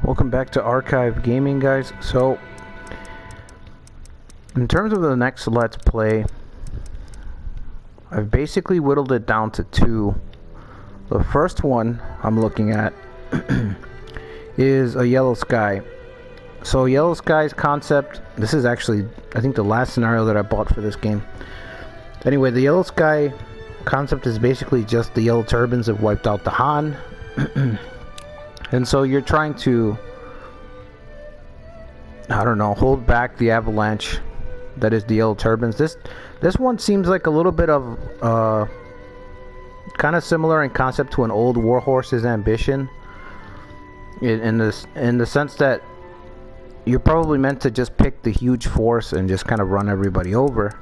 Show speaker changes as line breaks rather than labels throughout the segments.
Welcome back to Archive Gaming, guys. So, in terms of the next Let's Play, I've basically whittled it down to two. The first one I'm looking at is a yellow sky. So, yellow sky's concept, this is actually, I think, the last scenario that I bought for this game. Anyway, the yellow sky concept is basically just the yellow turbans have wiped out the Han. And so you're trying to, I don't know, hold back the avalanche that is the yellow turbans. This one seems like a little bit of kind of similar in concept to an old Warhorse's Ambition, in the sense that you're probably meant to just pick the huge force and just kind of run everybody over.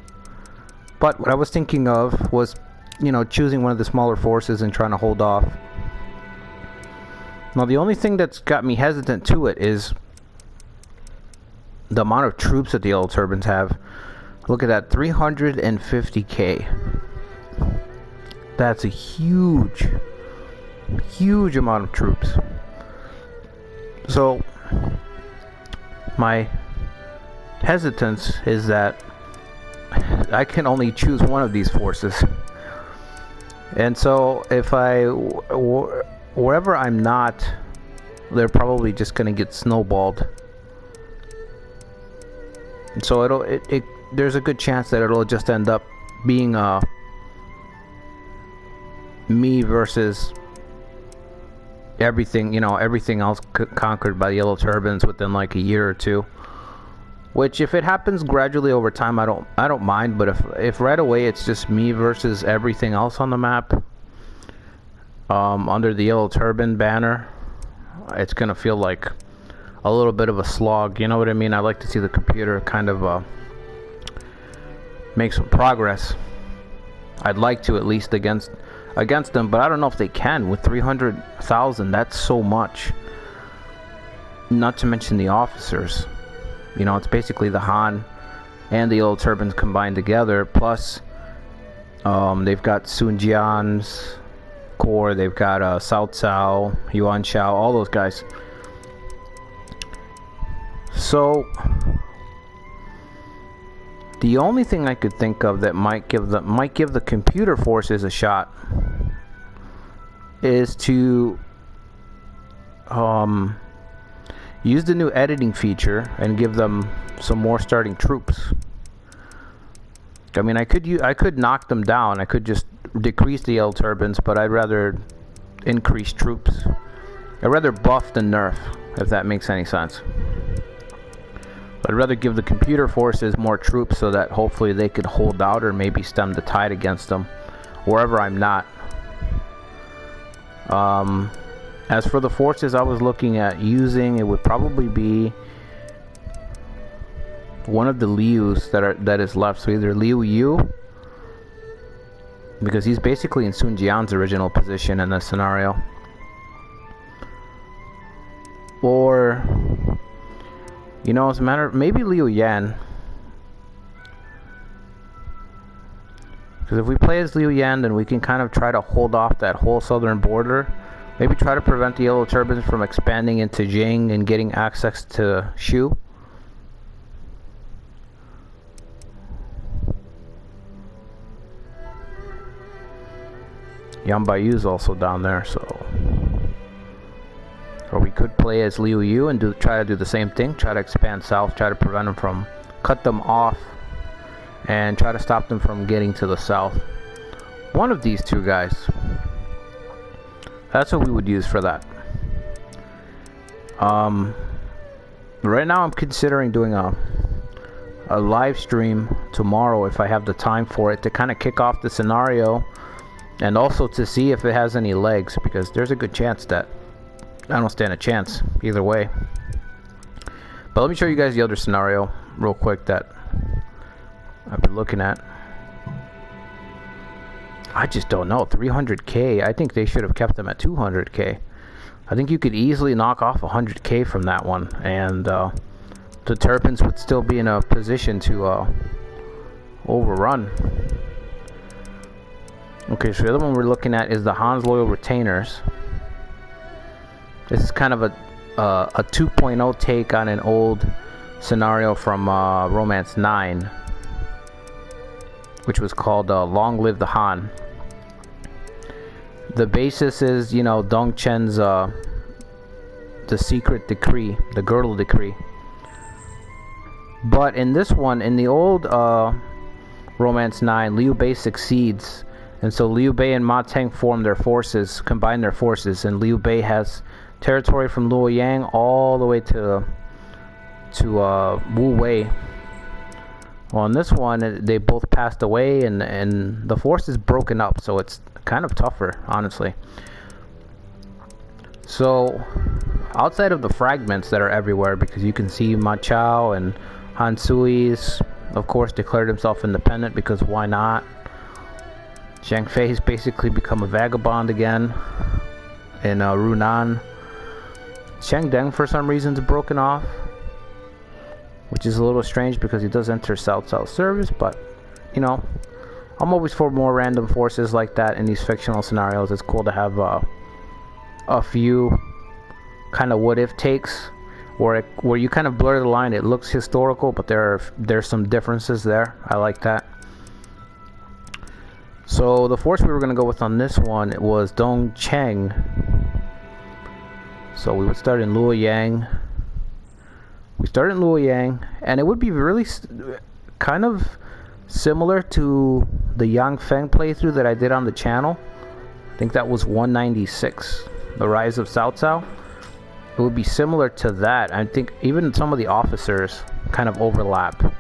But what I was thinking of was, you know, choosing one of the smaller forces and trying to hold off. Now, the only thing that's got me hesitant to it is the amount of troops that the yellow turbans have. Look at that, 350k. That's a huge amount of troops. So my hesitance is that I can only choose one of these forces. And so if wherever I'm not, they're probably just gonna get snowballed. And so there's a good chance that it'll just end up being me versus everything, you know, everything else conquered by the yellow turbans within like a year or two. Which, if it happens gradually over time, I don't mind. But if right away it's just me versus everything else on the map, under the yellow turban banner, it's gonna feel like a little bit of a slog. You know what I mean? I like to see the computer kind of make some progress. I'd like to, at least against them, but I don't know if they can with 300,000. That's so much. Not to mention the officers. You know, it's basically the Han and the yellow turbans combined together. Plus, they've got Sun Jian's Corps, they've got Cao Cao, Yuan Shao, all those guys. So the only thing I could think of that might give the computer forces a shot is to use the new editing feature and give them some more starting troops. I mean, I could knock them down. I could just decrease the yellow turbans, but I'd rather increase troops. I'd rather buff than nerf, if that makes any sense. I'd rather give the computer forces more troops so that hopefully they could hold out or maybe stem the tide against them wherever I'm not. As for the forces I was looking at using, it would probably be one of the Lius that is left. So either Liu Yu, because he's basically in Sun Jian's original position in this scenario, or, you know, as a matter of, maybe Liu Yan. Because if we play as Liu Yan, then we can kind of try to hold off that whole southern border. Maybe try to prevent the yellow turbans from expanding into Jing and getting access to Shu. Yan Baiyu's also down there, so. Or we could play as Liu Yu and try to do the same thing. Try to expand south, try to prevent them from, cut them off, and try to stop them from getting to the south. One of these two guys. That's what we would use for that. Right now I'm considering doing a live stream tomorrow if I have the time for it, to kind of kick off the scenario and also to see if it has any legs, because there's a good chance that I don't stand a chance either way. But let me show you guys the other scenario real quick that I've been looking at. I just don't know. 300k. I think they should have kept them at 200k. I think you could easily knock off 100k from that one, and the turbans would still be in a position to overrun. Okay, so the other one we're looking at is the Han's Loyal Retainers. This is kind of a a 2.0 take on an old scenario from Romance 9, which was called Long Live the Han. The basis is, you know, Dong Chen's the secret decree, the girdle decree. But in this one, in the old Romance 9, Liu Bei succeeds, and so Liu Bei and Ma Teng form their forces, combine their forces, and Liu Bei has territory from Luoyang all the way to Wu Wei. Well, in this one, they both passed away, and the force is broken up, so it's kind of tougher, honestly. So, outside of the fragments that are everywhere, because you can see Ma Chao and Han Sui's, of course, declared himself independent, because why not? Zhang Fei's basically become a vagabond again in Runan. Cheng Deng, for some reason, is broken off, which is a little strange because he does enter South-South service, but, you know, I'm always for more random forces like that in these fictional scenarios. It's cool to have a few kind of what-if takes where you kind of blur the line. It looks historical, but there's some differences there. I like that. So the force we were going to go with on this one, it was Dong Cheng. So we would start in Luoyang. We start in Luoyang, and it would be really kind of similar to the Yang Feng playthrough that I did on the channel. I think that was 196, The Rise of Cao Cao. It would be similar to that. I think even some of the officers kind of overlap,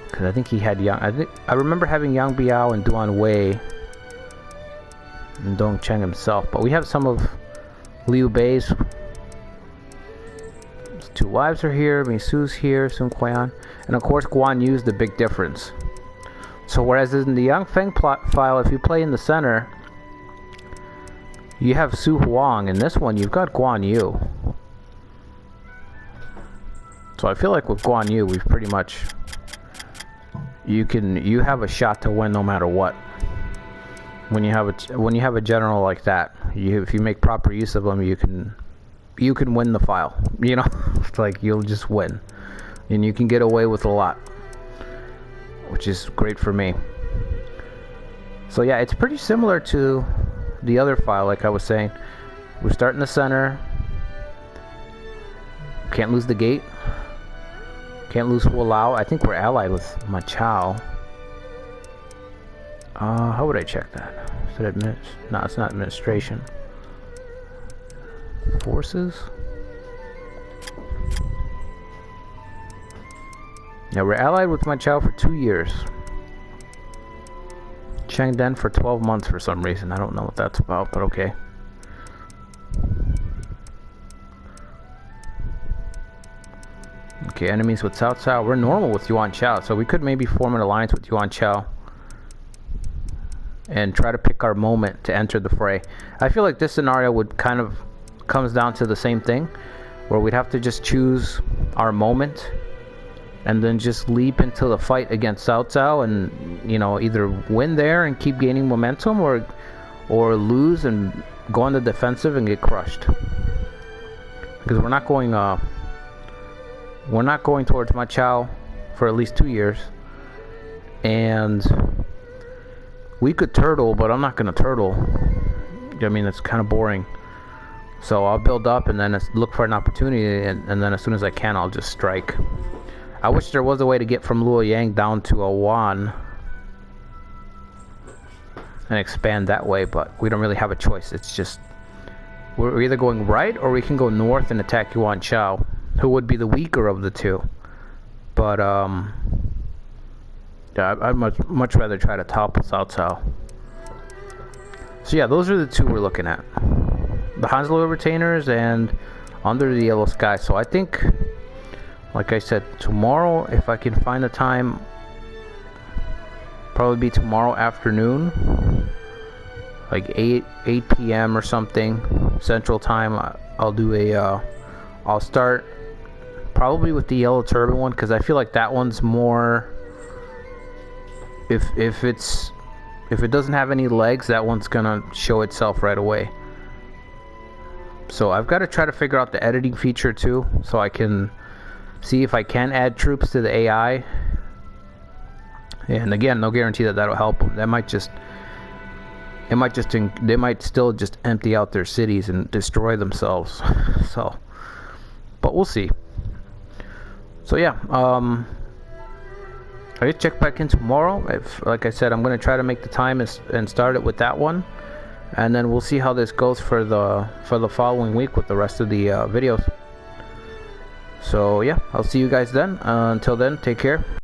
because I think he had I remember having Yang Biao and Duan Wei and Dong Cheng himself, but we have some of Liu Bei's two wives are here, Misu's here, Sun Kuan, and of course Guan Yu's the big difference. So whereas in the Yang Feng plot file, if you play in the center, you have Su Huang. In this one, you've got Guan Yu. So I feel like with Guan Yu, we've pretty much you have a shot to win no matter what. When you have a general like that, if you make proper use of them, you can win the file. You know, it's like you'll just win, and you can get away with a lot, which is great for me. So yeah, it's pretty similar to the other file, like I was saying. We start in the center. Can't lose the gate. Can't lose Hu Lao. I think we're allied with Ma Chao. How would I check that? Is it no, it's not administration. Forces. Yeah, we're allied with Ma Chao for 2 years. Cheng Den for 12 months for some reason. I don't know what that's about, but okay. Okay, enemies with Cao Cao. We're normal with Yuan Chao, so we could maybe form an alliance with Yuan Chao and try to pick our moment to enter the fray. I feel like this scenario would kind of comes down to the same thing, where we'd have to just choose our moment and then just leap into the fight against Cao Cao, and, you know, either win there and keep gaining momentum, or lose and go on the defensive and get crushed. Because we're not going towards Ma Chao for at least 2 years, and we could turtle, but I'm not gonna turtle. I mean, it's kind of boring. So I'll build up and then look for an opportunity, and then as soon as I can, I'll just strike. I wish there was a way to get from Luoyang down to Awan and expand that way, but we don't really have a choice. It's just we're either going right, or we can go north and attack Yuan Chao, who would be the weaker of the two. But yeah, I'd much rather try to topple Cao Cao. So yeah, those are the two we're looking at: the Hanslow Retainers and Under the Yellow Sky. So I think, like I said, tomorrow, if I can find the time, probably be tomorrow afternoon, like 8 p.m. or something Central Time. I'll do I'll start probably with the Yellow Turban one, because I feel like that one's more, if it doesn't have any legs, that one's gonna show itself right away. So I've got to try to figure out the editing feature too, so I can see if I can add troops to the AI. And again, no guarantee that that'll help them. They might still just empty out their cities and destroy themselves. So, but we'll see. So yeah, I just check back in tomorrow. Like I said, I'm going to try to make the time and start it with that one, and then we'll see how this goes for the following week with the rest of the videos. So yeah, I'll see you guys then. Until then, take care.